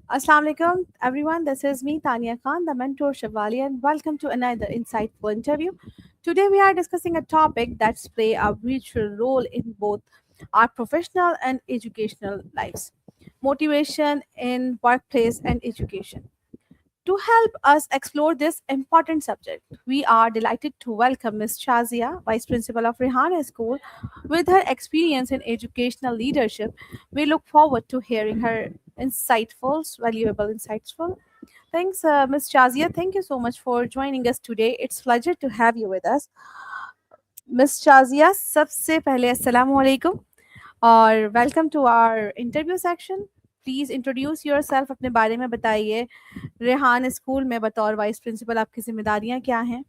Assalamu alaikum, everyone. This is me, Tania Khan, the mentor Shivali, and welcome to another insightful interview. Today, we are discussing a topic that's play a vital role in both our professional and educational lives: motivation in workplace and education. To help us explore this important subject, we are delighted to welcome Ms. Shazia, Vice Principal of Rehana School. With her experience in educational leadership, we look forward to hearing her valuable insightful. Thanks, Ms. Shazia. Thank you so much for joining us today. It's a pleasure to have you with us. Ms. Shazia, सबसे पहले अस्सलाम वालेकुम और welcome to our interview section. Please introduce yourself, अपने बारे में बताइए. Rehan school में बतौर वाइस प्रिंसिपल आपकी ज़िम्मेदारियाँ क्या हैं?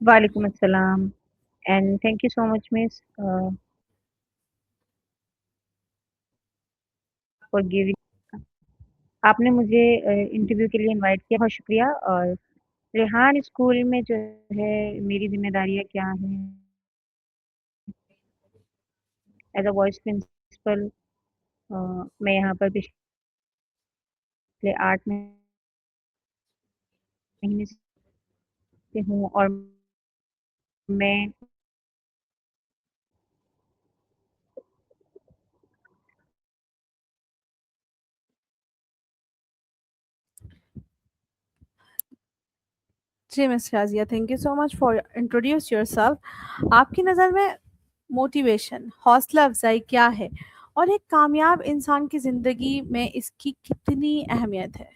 Walaikum assalam, and thank you so much, Miss, for giving. आपने मुझे इंटरव्यू के लिए इनवाइट किया, बहुत शुक्रिया। और रेहान स्कूल में जो है मेरी जिम्मेदारियाँ क्या हैं एज अ वॉइस प्रिंसिपल। मैं यहाँ पर पिछले 8 महीने से हूँ और मैं जी, miss Shazia, thank you so much for introduce yourself. आपकी नज़र में मोटिवेशन, हौसला अफ़ज़ाई क्या है? और एक कामयाब इंसान की ज़िंदगी में इसकी कितनी अहमियत है?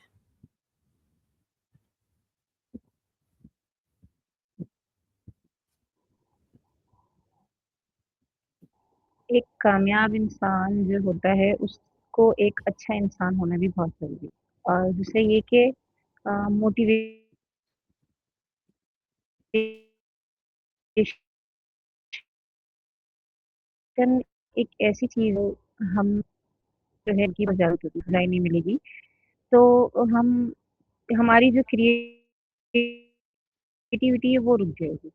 एक कामयाब इंसान जो होता है उसको एक अच्छा इंसान होना भी बहुत ज़रूरी है। और दूसरा ये कि मोटिवेशन एक ऐसी चीज़ है, हम जो है कि बहुत ज़्यादा सिलाई नहीं मिलेगी, तो हम हमारी जो क्रिएटिविटी है वो रुक जाएगी।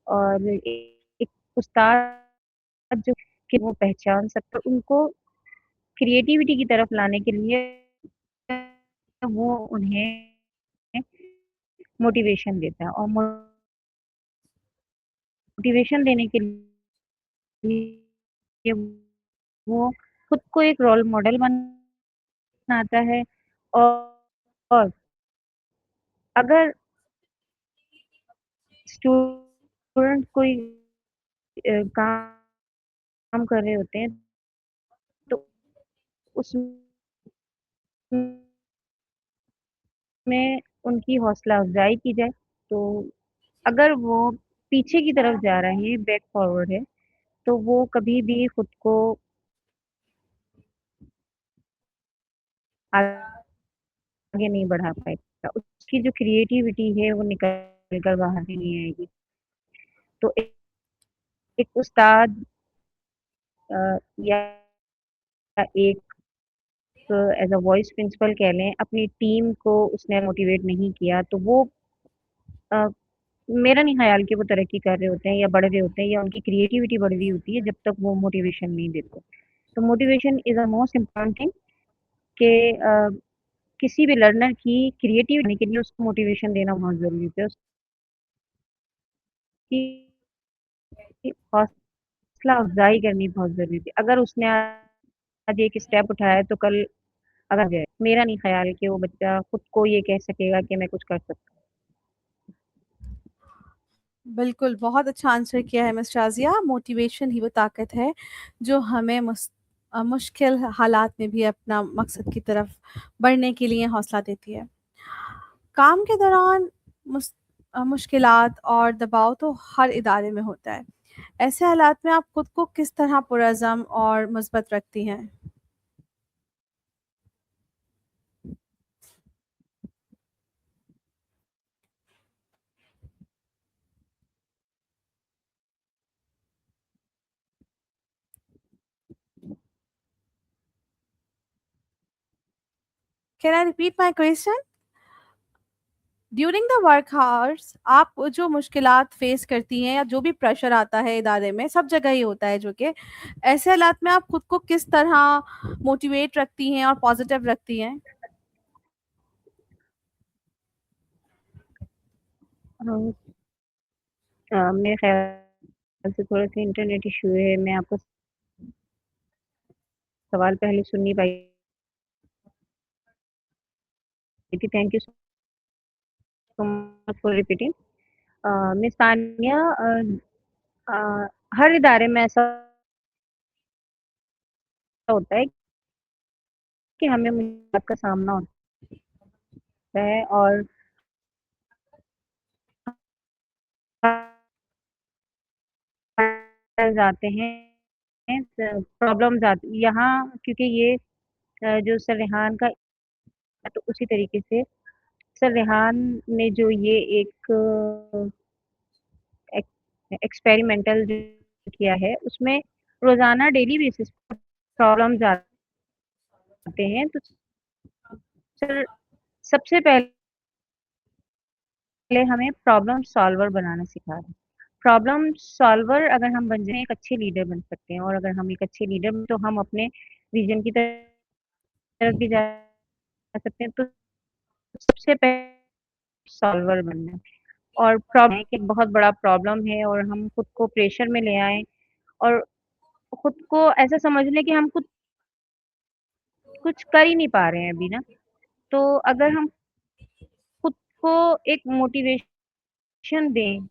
और एक उस्ताद जो कि वो पहचान सकता है उनको क्रिएटिविटी की तरफ लाने के लिए वो उन्हें मोटिवेशन देता है और मोटिवेशन देने के लिए वो खुद को एक रोल मॉडल बनाता है। और अगर स्टूडेंट कोई काम कर रहे होते हैं तो उसमें उनकी हौसला अफ़ज़ाई की जाए। तो अगर वो पीछे की तरफ जा रहे हैं, बैक फॉरवर्ड है, तो वो कभी भी खुद को आगे नहीं बढ़ा पाएगा। उसकी जो क्रिएटिविटी है वो निकल कर बाहर ही नहीं आएगी। तो एक उस्ताद या एक एज़ अ वॉइस प्रिंसिपल कह लें, अपनी टीम को उसने मोटिवेट नहीं किया तो वो अ, मेरा नहीं ख़्याल कि वो तरक्की कर रहे होते हैं या बढ़ रहे होते हैं या उनकी क्रिएटिविटी बढ़ रही होती है जब तक वो मोटिवेशन नहीं देते। तो motivation is a most important thing कि किसी भी लर्नर की क्रिएटिव होने के लिए उसको मोटिवेशन देना बहुत ज़रूरी होता है। उसकी हौसला अफ़ज़ाई करनी बहुत ज़रूरी होती है। अगर उसने आज एक स्टेप उठाया है तो कल अगर जाए, मेरा नहीं ख़्याल कि वो बच्चा खुद को ये कह सकेगा कि मैं कुछ कर सकता हूँ। बिल्कुल, बहुत अच्छा आंसर किया है मिस शाज़िया. मोटिवेशन ही वो ताकत है जो हमें मुश्किल हालात में भी अपना मकसद की तरफ बढ़ने के लिए हौसला देती है. काम के दौरान मुश्किलात और दबाव तो हर इदारे में होता है. ऐसे हालात में आप खुद को किस तरह पुरज़म और मुस्बत रखती हैं? Can I repeat my question? During the work hours आप जो मुश्किलात फेस करती हैं या जो भी प्रेशर आता है इदारे में, सब जगह ही होता है जो कि ऐसे हालात में आप खुद को किस तरह मोटिवेट रखती हैं और पॉजिटिव रखती हैं? हाँ, मेरे ख़्याल से थोड़ा-सा इंटरनेट इश्यू है, मैं आपका सवाल पहले सुन नहीं पाई थी। Thank you so much for repeating. Miss Tania, हर इदारे में ऐसा होता है कि हमें मुश्किलात का सामना होता है और जाते हैं, प्रॉब्लम्स आती यहाँ क्योंकि ये जो सर रेहान का तो उसी तरीके से सर रेहान ने जो ये एक एक्सपेरिमेंटल जो किया है उसमें रोजाना डेली बेसिस पर प्रॉब्लम्स आते हैं तो सर सबसे पहले हमें प्रॉब्लम सॉल्वर बनाना सिखा रहे हैं। प्रॉब्लम सॉल्वर अगर हम बन जाए एक अच्छे लीडर बन सकते हैं और अगर हम एक अच्छे लीडर तो हम अपने विजन की तरफ भी जा सकते हैं। तो सबसे पहले सॉल्वर बनना है और प्रॉब्लम है कि एक बहुत बड़ा प्रॉब्लम है और हम खुद को प्रेशर में ले आए और खुद को ऐसा समझ लें कि हम कुछ कुछ कर ही नहीं पा रहे हैं अभी ना। तो अगर हम खुद को एक मोटिवेशन दें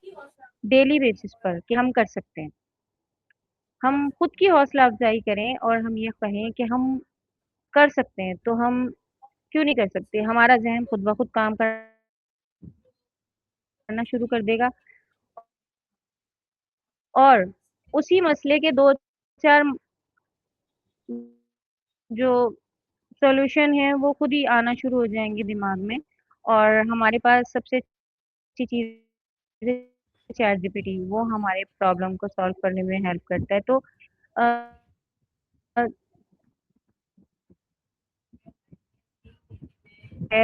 डेली बेसिस पर कि हम कर सकते हैं। हम खुद की हौसला अफ़ज़ाई करें और हम ये कहें कि हम कर सकते हैं, तो हम क्यों नहीं कर सकते? हमारा ज़हन खुद ब खुद काम करना शुरू कर देगा और उसी मसले के 2-4 जो सॉल्यूशन है वो खुद ही आना शुरू हो जाएँगे दिमाग में और हमारे पास सबसे अच्छी चीज़ है चैट जीपीटी वो हमारे प्रॉब्लम को सॉल्व करने में हेल्प करता है। तो अ,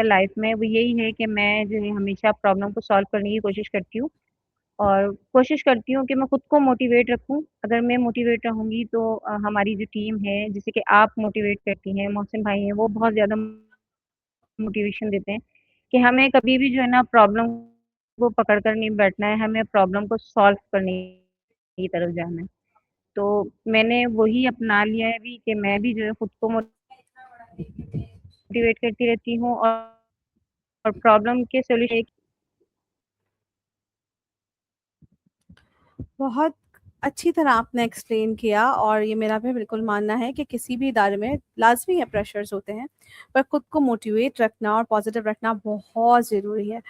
लाइफ में वो यही है कि मैं जो है हमेशा प्रॉब्लम को सॉल्व करने की कोशिश करती हूँ और कोशिश करती हूँ कि मैं खुद को मोटिवेट रखूँ। अगर मैं मोटिवेट रहूँगी तो हमारी जो टीम है जैसे कि आप मोटिवेट करती हैं, मोहसिन भाई हैं, वो बहुत ज़्यादा मोटिवेशन देते हैं कि हमें कभी भी जो है ना प्रॉब्लम को पकड़ कर नहीं बैठना है, हमें प्रॉब्लम को सॉल्व करने की तरफ जाना है। तो मैंने वही अपना लिया है अभी कि मैं भी जो है खुद को मोटिवेट करती रहती हूँ और प्रॉब्लम के सॉल्यूशन बहुत अच्छी तरह आपने एक्सप्लेन किया और ये मेरा भी बिल्कुल मानना है कि किसी भी इदारे में लाज़मी है प्रेशर्स होते हैं, पर खुद को मोटिवेट रखना और पॉजिटिव रखना बहुत ज़रूरी है।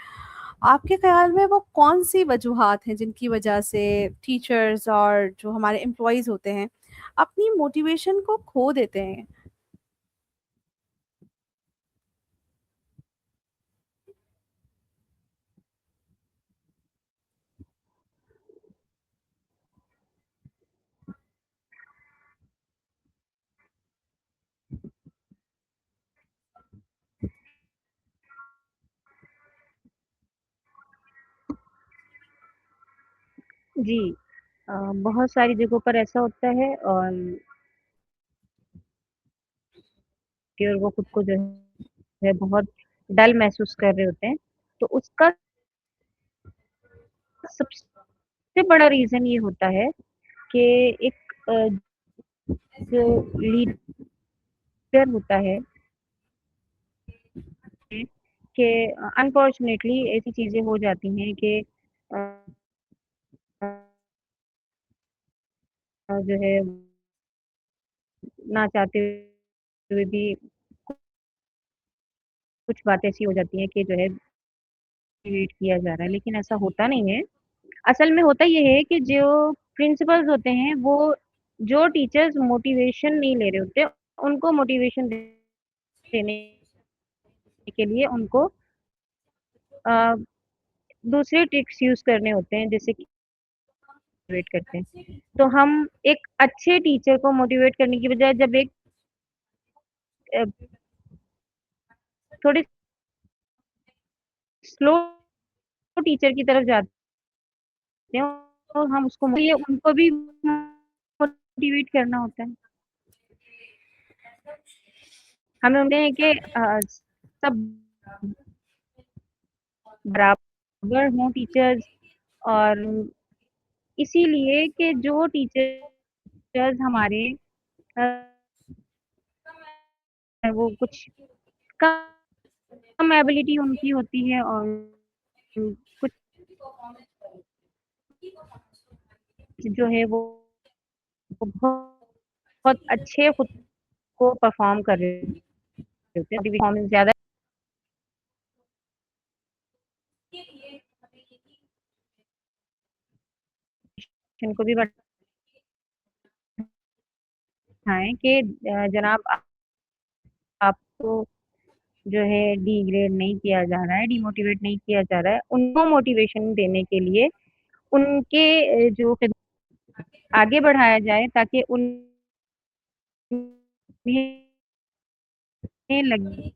आपके ख़्याल में वो कौन-सी वजूहात हैं जिनकी वजह से टीचर्स और जो हमारे एम्प्लॉइज़ होते हैं, अपनी मोटिवेशन को खो देते हैं? जी। बहुत सारी जगहों पर ऐसा होता है और कि और वो खुद को जो है बहुत डल महसूस कर रहे होते हैं। तो उसका सबसे बड़ा रीज़न ये होता है कि एक जो लीडर होता है कि अनफॉर्चुनेटली ऐसी चीज़ें हो जाती हैं कि अ जो है ना चाहते हुए भी कुछ बातें ऐसी हो जाती हैं कि जो है मोटिवेट किया जा रहा है, लेकिन ऐसा होता नहीं है। असल में होता ये है कि जो प्रिंसिपल्स होते हैं वो जो टीचर्स मोटिवेशन नहीं ले रहे होते, उनको मोटिवेशन देने के लिए उनको अ, दूसरे ट्रिक्स यूज़ करने होते हैं जैसे कि मोटिवेट करते हैं। तो हम एक अच्छे टीचर को मोटिवेट करने की बजाय जब एक अ, थोड़ी स्लो टीचर की तरफ जाते हैं और हम उसको ये उनको भी मोटिवेट करना होता है। हमें उन्हें है कि सब बराबर हों टीचर्स, और इसीलिए कि जो टीचर्स हमारे वो कुछ कम एबिलिटी उनकी होती है और कुछ जो है वो बहुत अच्छे खुद को परफॉर्म कर रहे होते हैं, परफॉर्मेंस ज़्यादा को भी बढ़ाएँ कि जनाब आपको जो है डिग्रेड नहीं किया जा रहा है, डिमोटिवेट नहीं किया जा रहा है। उनको मोटिवेशन देने के लिए उनके जो आगे बढ़ाया जाए ताकि उन्हें लगे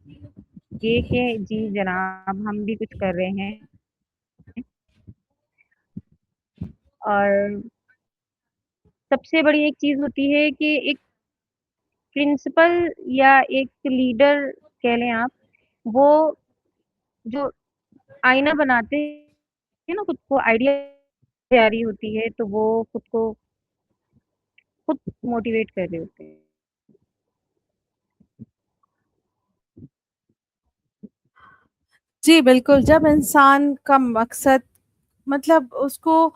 कि जी जनाब हम भी कुछ कर रहे हैं। और सबसे बड़ी एक चीज़ होती है कि एक प्रिंसिपल या एक लीडर कह लें आप, वो जो आईना बनाते हैं ना खुद को, आइडिया तैयारी होती है तो वो खुद को खुद मोटिवेट कर रहे होते हैं। जी, बिल्कुल, जब इंसान का मकसद मतलब उसको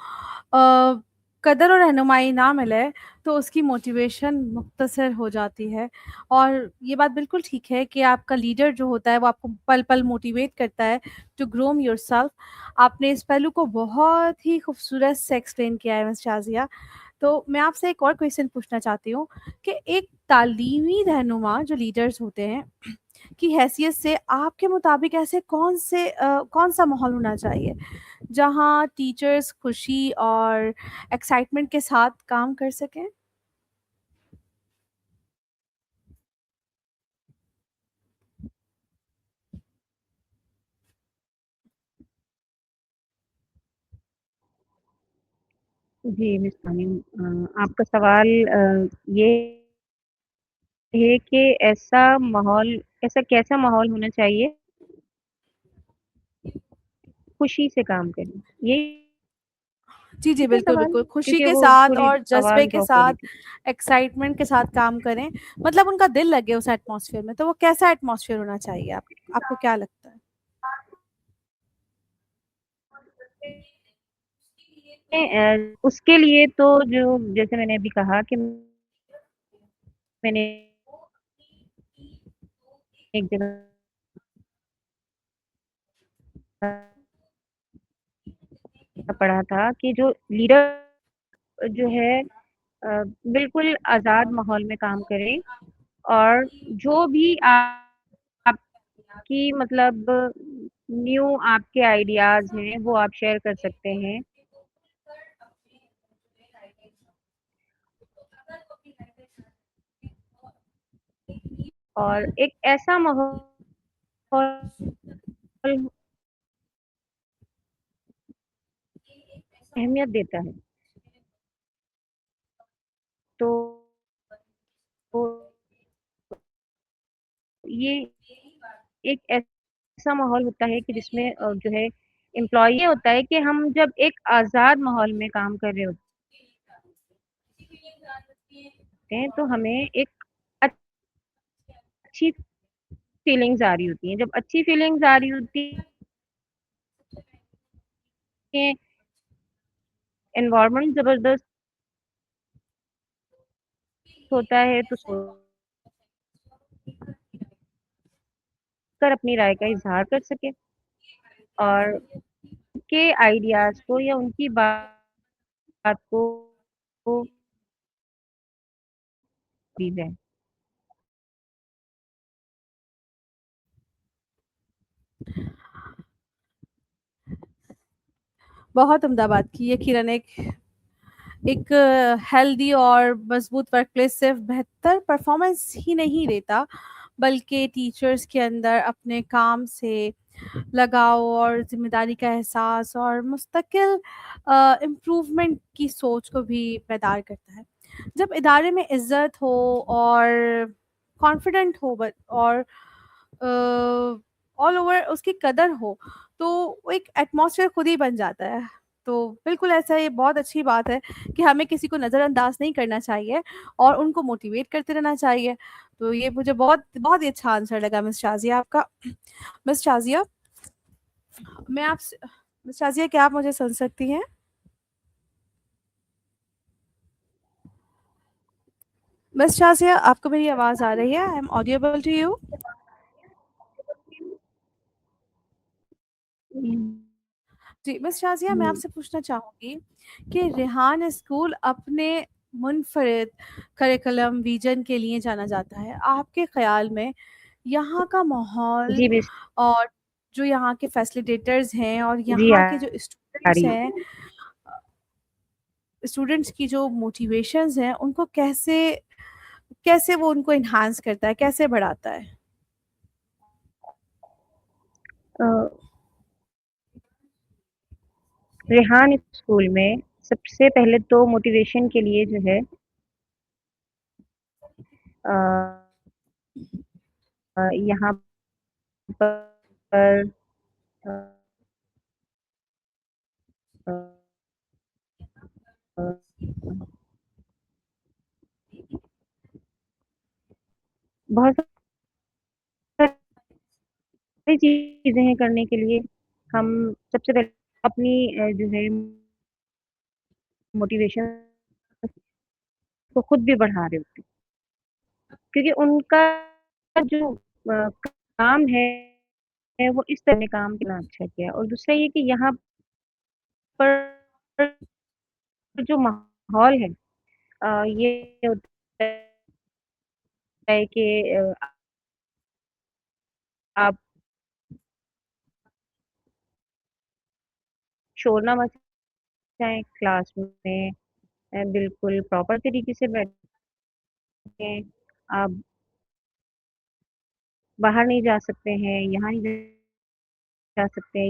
कदर और रहनुमाई ना मिले, तो उसकी मोटिवेशन मुख्तसर हो जाती है। और ये बात बिल्कुल ठीक है कि आपका लीडर जो होता है, वो आपको पल-पल मोटिवेट करता है टू ग्रूम योरसेल्फ। आपने इस पहलू को बहुत ही खूबसूरत से एक्सप्लेन किया है मिस शाज़िया। तो मैं आपसे एक और क्वेश्चन पूछना चाहती हूँ कि एक तालीमी रहनुमा जो लीडर्स होते हैं की हैसियत से आपके मुताबिक ऐसे कौन-सा माहौल होना चाहिए, जहाँ टीचर्स खुशी और एक्साइटमेंट के साथ काम कर सकें? जी, मिस तानीम, आपका सवाल ये है कि ऐसा कैसा माहौल होना चाहिए खुशी से काम करें, यही जी, जी, था बिल्कुल, सवाल? बिल्कुल। खुशी क्योंकि के वो साथ थोड़ी और जज़्बे आवाज़ के ड्रॉप हो रही साथ, थी। एक्साइटमेंट के साथ काम करें, मतलब उनका दिल लगे उस एटमॉस्फेयर में, तो वो कैसा एटमॉस्फेयर होना चाहिए आपको क्या लगता है? उसके लिए तो जो जैसे मैंने अभी कहा कि मैंने एक जगह पढ़ा था कि जो लीडर जो है बिल्कुल आज़ाद माहौल में काम करे, और जो भी आपकी मतलब न्यू आपके आइडियाज़ हैं, वो आप शेयर कर सकते हैं। और एक ऐसा माहौल अहमियत देता है। तो तो ये एक ऐसा माहौल होता है कि जिसमें जो है एम्प्लॉयी ये होता है कि हम जब एक आज़ाद माहौल में काम कर रहे होते हैं, तो हमें एक अच्छी फीलिंग्स आ रही होती हैं। जब अच्छी फीलिंग्स आ रही होती हैं, एनवायरनमेंट ज़बरदस्त होता है, तो सोचकर अपनी राय का इज़हार कर सकें और उनके आइडियाज़ को या उनकी बात को दी जाए। बहुत उम्दा बात की है किरण। एक एक हेल्दी और मजबूत वर्कप्लेस सिर्फ बेहतर परफॉर्मेंस ही नहीं देता, बल्कि टीचर्स के अंदर अपने काम से लगाव और ज़िम्मेदारी का एहसास और मुस्तकिल इम्प्रूवमेंट की सोच को भी पैदा करता है। जब इदारे में इज़्ज़त हो और कॉन्फिडेंट हो और ऑल ओवर उसकी कदर हो, तो वो एक एटमॉस्फेयर खुद ही बन जाता है। तो बिल्कुल ऐसा, ये बहुत अच्छी बात है कि हमें किसी को नज़रअंदाज नहीं करना चाहिए और उनको मोटिवेट करते रहना चाहिए। तो ये मुझे बहुत बहुत ही अच्छा आंसर लगा मिस शाज़िया आपका। मिस शाज़िया, मैं आपसे मिस शाज़िया, क्या आप मुझे सुन सकती हैं? मिस शाज़िया, आपको मेरी आवाज़ आ रही है? I am audible to you? हुँ, जी, मिस शाज़िया, मैं हुँ। आपसे पूछना चाहूँगी कि रेहान स्कूल अपने मुनफ़रिद करिकुलम विज़न के लिए जाना जाता है। आपके ख़्याल में यहाँ का माहौल जी, बेस और जो यहाँ के फैसिलिटेटर्स हैं और जी, यहाँ आ के जो स्टूडेंट्स रही हैं, है। स्टूडेंट्स की जो मोटिवेशंस हैं, उनको कैसे कैसे वो उनको एनहांस करता है, कैसे बढ़ाता है? अ, रेहान स्कूल में सबसे पहले तो मोटिवेशन के लिए जो है अ यहाँ पर अ अ अ, बहुत सारी चीज़ें हैं करने के लिए। हम सबसे पहले अपनी जो है मोटिवेशन को खुद भी बढ़ा रहे होते हैं। क्योंकि उनका जो काम है वो इस तरह काम कितना अच्छा किया और दूसरा ये कि यहाँ पर जो माहौल है ये होता है कि आप शोर ना मचाएँ क्लास में बिल्कुल प्रॉपर तरीके से बैठें। आप बाहर नहीं जा सकते हैं, यहाँ नहीं जा सकते हैं,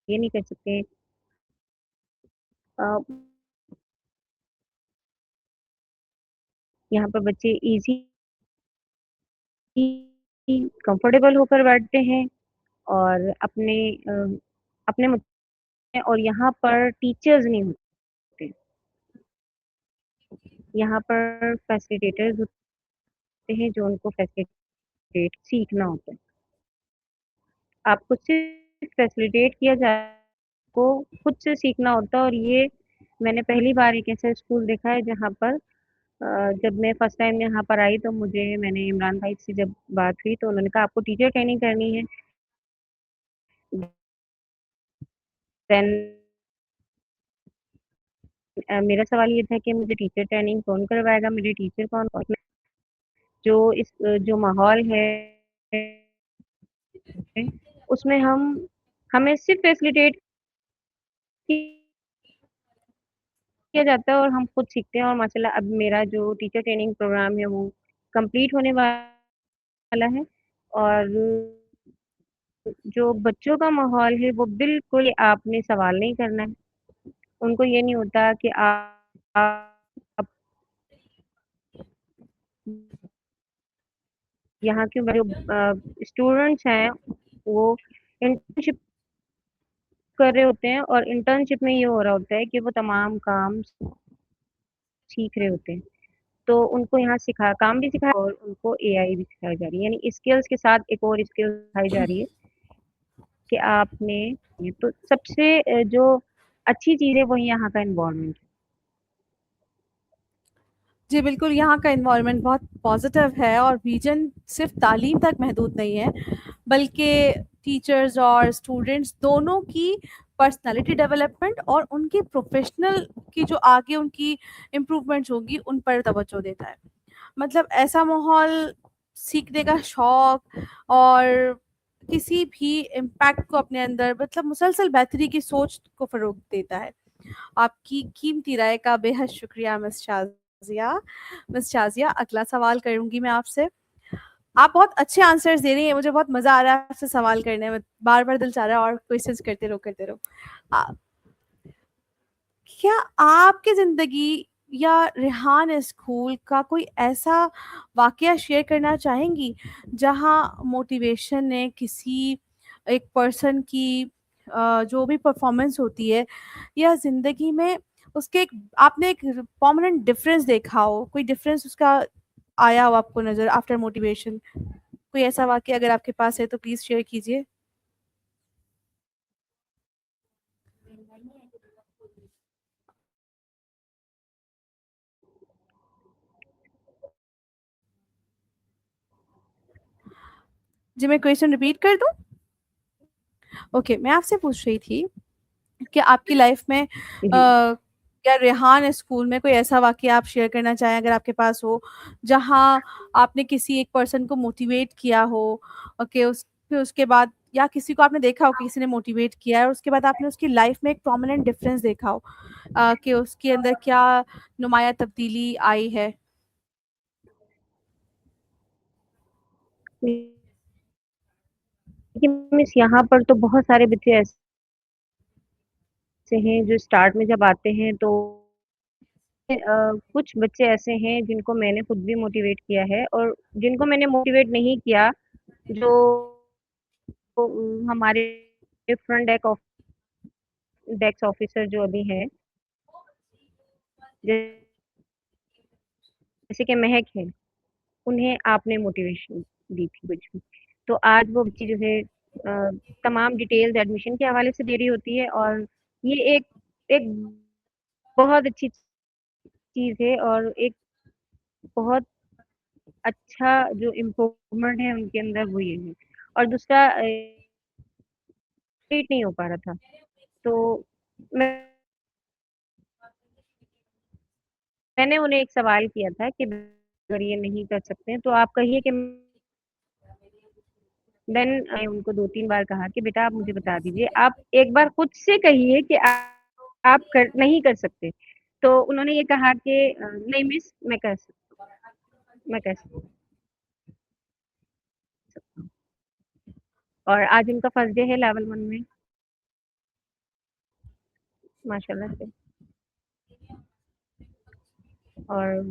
ये नहीं कर सकते। अ, यहाँ पर बच्चे ईज़ी कंफर्टेबल होकर बैठते हैं और अपने और यहाँ पर टीचर्स नहीं होते। यहाँ पर फैसिलिटेटर्स होते हैं जो उनको फैसिलिटेट सीखना होता है। आपको सिर्फ़ फैसिलिटेट किया जाए, को खुद से सीखना होता है और ये मैंने पहली बार एक ऐसा स्कूल देखा है जहाँ पर जब मैं फर्स्ट टाइम यहाँ पर आई तो मैंने इमरान भाई से जब बात हुई तो उन्होंने कहा आपको टीचर ट्रेनिंग करनी है। देन मेरा सवाल ये था कि मुझे टीचर ट्रेनिंग कौन करवाएगा? मेरे टीचर कौन-कौन जो माहौल है उसमें हमें सिर्फ़ फैसिलिटेट किया जाता है और हम खुद सीखते हैं और माशाल्लाह अब मेरा जो टीचर ट्रेनिंग प्रोग्राम है वो कंप्लीट होने वाला है और जो बच्चों का माहौल है वो बिल्कुल आपने सवाल नहीं करना है। उनको ये नहीं होता कि आप यहाँ के जो स्टूडेंट्स हैं वो इंटर्नशिप कर रहे होते हैं और इंटर्नशिप में ये हो रहा होता है कि वो तमाम काम सीख रहे होते हैं। तो उनको यहाँ काम भी सिखाया और उनको एआई भी सिखाई जा रही है। यानी स्किल्स के साथ एक और स्किल सिखाई जा रही है कि आपने ये तो सबसे जो अच्छी चीज़ है वो यहाँ का एनवायरनमेंट है। जी, बिल्कुल, यहाँ का एनवायरनमेंट बहुत पॉज़िटिव है और विज़न सिर्फ़ तालीम तक महदूद नहीं है, बल्कि टीचर्स और स्टूडेंट्स दोनों की पर्सनैलिटी डेवलपमेंट और उनकी प्रोफ़ेशनल की जो आगे उनकी इम्प्रूवमेंट्स होंगी, उन पर तवज्जो देता है। मतलब ऐसा माहौल सीखने का शौक़ और किसी भी इम्पैक्ट को अपने अंदर, मतलब मुसलसल बेहतरी की सोच को फ़रोग़ देता है। आपकी कीमती राय का बेहद शुक्रिया मिस शाज़िया। मिस शाज़िया, अगला सवाल करूँगी मैं आपसे। आप बहुत अच्छे आंसर्स दे रही हैं, मुझे बहुत मज़ा आ रहा है आपसे सवाल करने में, बार-बार दिल चाह रहा है और क्वेश्चंस करते रहो। अ, क्या आपकी ज़िंदगी या रेहान स्कूल का कोई ऐसा वाक़या शेयर करना चाहेंगी, जहाँ मोटिवेशन ने किसी एक पर्सन की जो भी परफ़ॉर्मेंस होती है या ज़िंदगी में उसके एक आपने एक परमानेंट डिफ़रेंस देखा हो, कोई डिफ़रेंस उसका आया हो आपको नज़र आफ्टर मोटिवेशन? कोई ऐसा वाक़या अगर आपके पास है तो प्लीज़ शेयर कीजिए। जी, मैं क्वेश्चन रिपीट कर दूँ? ओके, मैं आपसे पूछ रही थी कि आपकी लाइफ़ में जी। क्या रेहान स्कूल में कोई ऐसा वाक़या आप शेयर करना चाहें अगर आपके पास हो, जहाँ आपने किसी एक पर्सन को मोटिवेट किया हो ओके, उस फिर उसके बाद या किसी को आपने देखा हो कि किसी ने मोटिवेट किया है और उसके बाद आपने उसकी लाइफ़ में एक प्रोमिनेंट डिफरेंस देखा हो कि उसके अंदर क्या नुमायाँ तब्दीली आई है? देखिए मिस यहाँ पर तो बहुत सारे बच्चे ऐसे हैं जो स्टार्ट में जब आते हैं तो कुछ बच्चे ऐसे हैं जिनको मैंने खुद भी मोटिवेट किया है और जिनको मैंने मोटिवेट नहीं किया, जो हमारे फ्रंट डेस्क ऑफिसर जो अभी हैं, जैसे कि महक है, उन्हें आपने मोटिवेशन दी थी कुछ भी। तो आज वो बच्ची जो है तमाम डिटेल्स एडमिशन के हवाले से दे रही होती है और ये एक एक बहुत अच्छी चीज़ है और एक बहुत अच्छा जो इम्प्रूवमेंट है उनके अंदर वो ये है। और दूसरा कंप्लीट नहीं हो पा रहा था। तो मैंने उन्हें एक सवाल किया था कि अगर ये नहीं कर सकते हैं तो आप कहिए कि देन उनको 2-3 बार कहा कि बेटा आप मुझे बता दीजिए, आप एक बार खुद से कहिए कि आप कर नहीं कर सकते। तो उन्होंने ये कहा कि नहीं मिस मैं कर सकती हूँ। और आज उनका फर्स्ट डे है लेवल 1 में माशाल्लाह से। और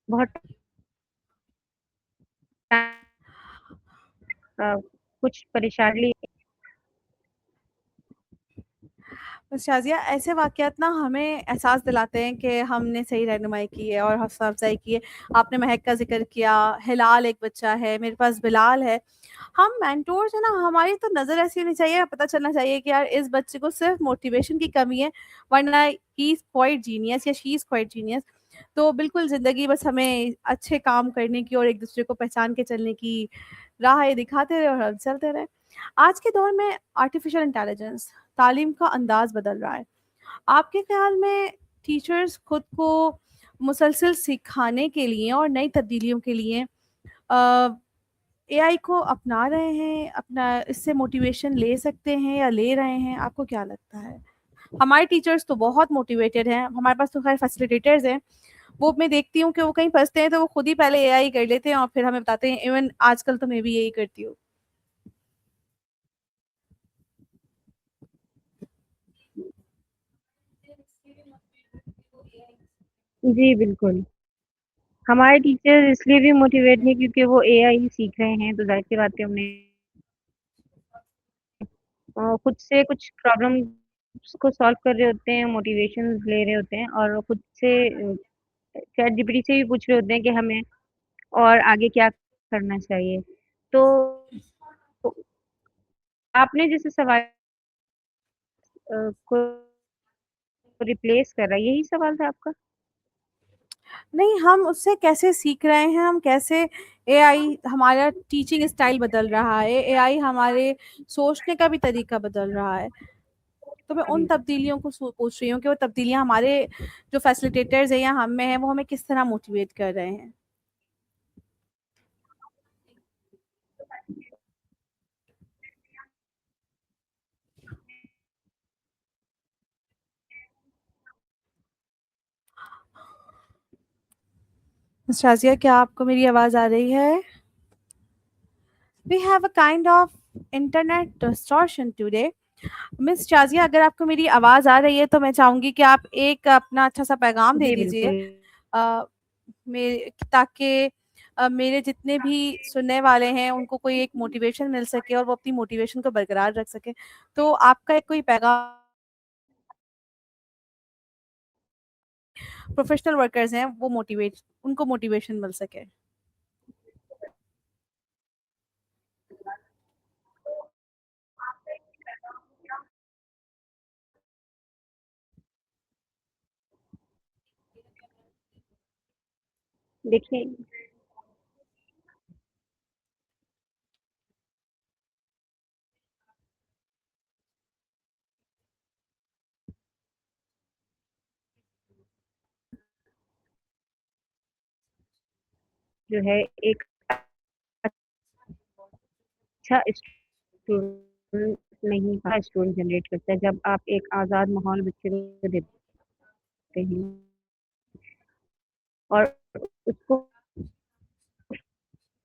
बहुत कुछ परेशानी बस शाज़िया ऐसे वाक़यात ना हमें एहसास दिलाते हैं कि हमने सही रहनुमाई की है और हौसला अफ़ज़ाई की है। आपने महक का ज़िक्र किया, हिलाल एक बच्चा है, मेरे पास बिलाल है। हम मेंटोर्स हैं ना, हमारी तो नज़र ऐसी होनी चाहिए, पता चलना चाहिए कि यार इस बच्चे को सिर्फ़ मोटिवेशन की कमी है, वरना ही इज़ क्वाइट जीनियस या शी इज़ क्वाइट जीनियस। तो बिल्कुल ज़िंदगी बस हमें अच्छे काम करने की और एक-दूसरे को पहचान के चलने की राह दिखाते रहे और हम चलते रहें। आज के दौर में आर्टिफ़िशियल इंटेलिजेंस तालीम का अंदाज़ बदल रहा है। आपके ख़्याल में टीचर्स खुद को मुसलसल सिखाने के लिए और नई तब्दीलियों के लिए अ, एआई को अपना रहे हैं, अपना इससे मोटिवेशन ले सकते हैं या ले रहे हैं? आपको क्या लगता है? हमारे टीचर्स तो बहुत मोटिवेटेड हैं, हमारे पास तो ख़ैर फैसिलिटेटर्स हैं। वो मैं देखती हूँ कि वो कहीं फँसते हैं तो वो खुद ही पहले एआई कर लेते हैं और फिर हमें बताते हैं, इवन आजकल तो मैं भी यही करती हूँ। जी, बिल्कुल। हमारे टीचर इसलिए भी मोटिवेट हैं क्योंकि वो एआई सीख रहे हैं, तो ज़ाहिर-सी बात है उन्हें खुद से कुछ प्रॉब्लम्स को सॉल्व कर रहे होते हैं, मोटिवेशंस ले रहे होते हैं और खुद से चैट जीपीटी से भी पूछ रहे होते हैं कि हमें और आगे क्या करना चाहिए। तो आपने जैसे सवाल को रिप्लेस करा, यही सवाल था आपका? नहीं, हम उससे कैसे सीख रहे हैं, हम कैसे एआई हमारा टीचिंग स्टाइल बदल रहा है, एआई हमारे सोचने का भी तरीका बदल रहा है। तो मैं उन जी। तब्दीलियों को पूछ रही हूँ कि वो तब्दीलियाँ हमारे जो फैसिलिटेटर्स हैं या हम में हैं, वो हमें किस तरह मोटिवेट कर रहे हैं? मिस शाज़िया, क्या आपको मेरी आवाज़ आ रही है? We have a kind of internet distortion today. Miss Shazia, अगर आपको मेरी आवाज़ आ रही है तो मैं चाहूँगी कि आप एक अपना अच्छा-सा पैगाम दे जी, दीजिए, बिल्कुल। अ, ताकि मेरे जितने भी सुनने वाले हैं उनको कोई एक मोटिवेशन मिल सके और वो अपनी मोटिवेशन को बरकरार रख सकें। तो आपका एक कोई पैगाम प्रोफेशनल वर्कर्स हैं वो मोटिवेट उनको मोटिवेशन मिल सके? देखिए, जो है एक अच्छा स्टूडेंट नहीं का स्टूडेंट जनरेट करता है। जब आप एक आज़ाद माहौल बच्चे को देते हैं और उसको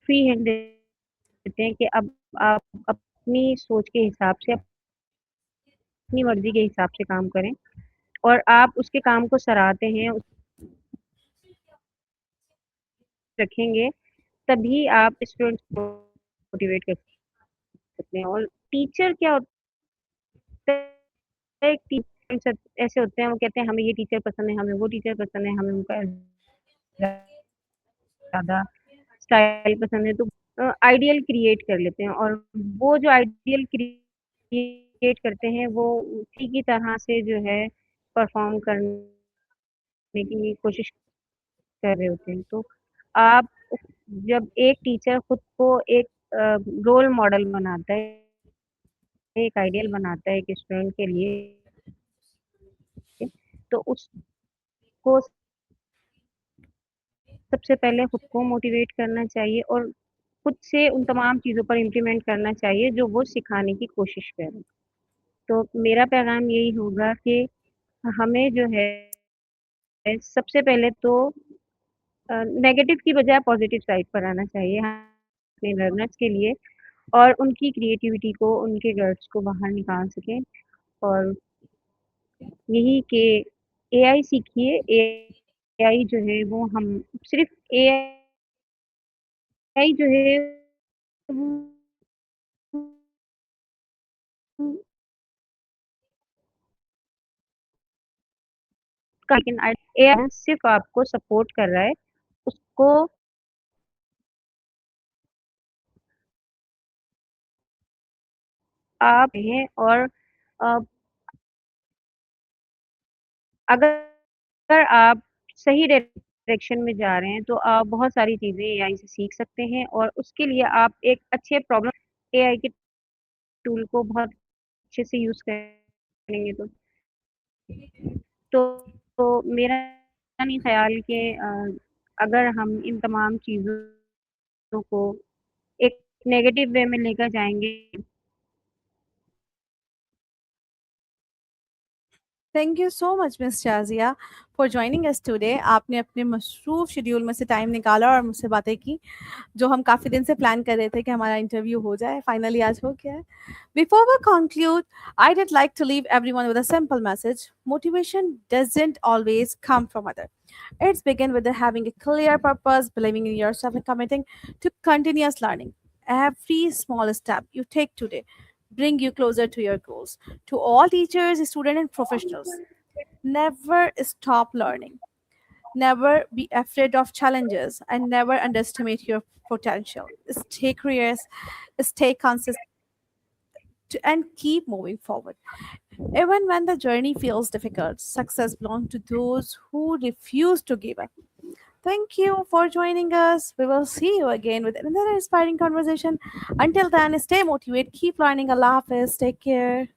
फ्री हैंड देते हैं कि अब आप अपनी सोच के हिसाब से, अपनी मर्ज़ी के हिसाब से काम करें और आप उसके काम को सराहते हैं, रखेंगे, तभी आप स्टूडेंट्स को मोटिवेट कर सकते हैं। और टीचर क्या होता है, टीचर्स ऐसे होते हैं, वो कहते हैं हमें ये टीचर पसंद है, हमें वो टीचर पसंद है, हमें उनका ज़्यादा स्टाइल पसंद है, तो आइडियल क्रिएट कर लेते हैं और वो जो आइडियल क्रिएट करते हैं वो उसी की तरह से जो है परफ़ॉर्म करने की कोशिश कर रहे होते हैं। तो आप जब एक टीचर खुद को एक रोल मॉडल बनाता है, एक आइडियल बनाता है एक स्टूडेंट के लिए, तो उसको सबसे पहले खुद को मोटिवेट करना चाहिए और खुद से उन तमाम चीज़ों पर इम्प्लीमेंट करना चाहिए जो वो सिखाने की कोशिश कर रहे हैं। तो मेरा पैगाम यही होगा कि हमें जो है सबसे पहले तो नेगेटिव की बजाय पॉज़िटिव साइड पर आना चाहिए अपने लर्नर्स के लिए और उनकी क्रिएटिविटी को, उनके गट्स को बाहर निकाल सकें और यही कि एआई सीखिए, एआई जो है वो हम सिर्फ़ एआई जो है वो लेकिन एआई सिर्फ़ आपको सपोर्ट कर रहा है, उसको आप हैं और अ, अगर आप सही डायरेक्शन में जा रहे हैं, तो आप बहुत सारी चीज़ें एआई से सीख सकते हैं और उसके लिए आप एक अच्छे प्रॉब्लम एआई के टूल को बहुत अच्छे से यूज़ करेंगे तो मेरा नहीं ख़्याल कि अगर हम इन तमाम चीज़ों को एक नेगेटिव वे में लेकर जाएँगे thank you so much miss Shazia for joining us today. आपने अपने मसरूफ़ शेड्यूल में से टाइम निकाला और मुझसे बातें की, जो हम काफ़ी दिन से प्लान कर रहे थे कि हमारा इंटरव्यू हो जाए, फाइनली आज हो गया है। Before we conclude, I would like to leave everyone with a simple message. Motivation doesn't always come from others. It's begin with having a clear purpose, believing in yourself, and committing to continuous learning. Every small step you take today bring you closer to your goals. To all teachers, students, and professionals, never stop learning. Never be afraid of challenges and never underestimate your potential. Stay curious, stay consistent, and keep moving forward. Even when the journey feels difficult, success belongs to those who refuse to give up. Thank you for joining us. We will see you again with another inspiring conversation. Until then, stay motivated, keep learning. Allah Hafiz. Take care.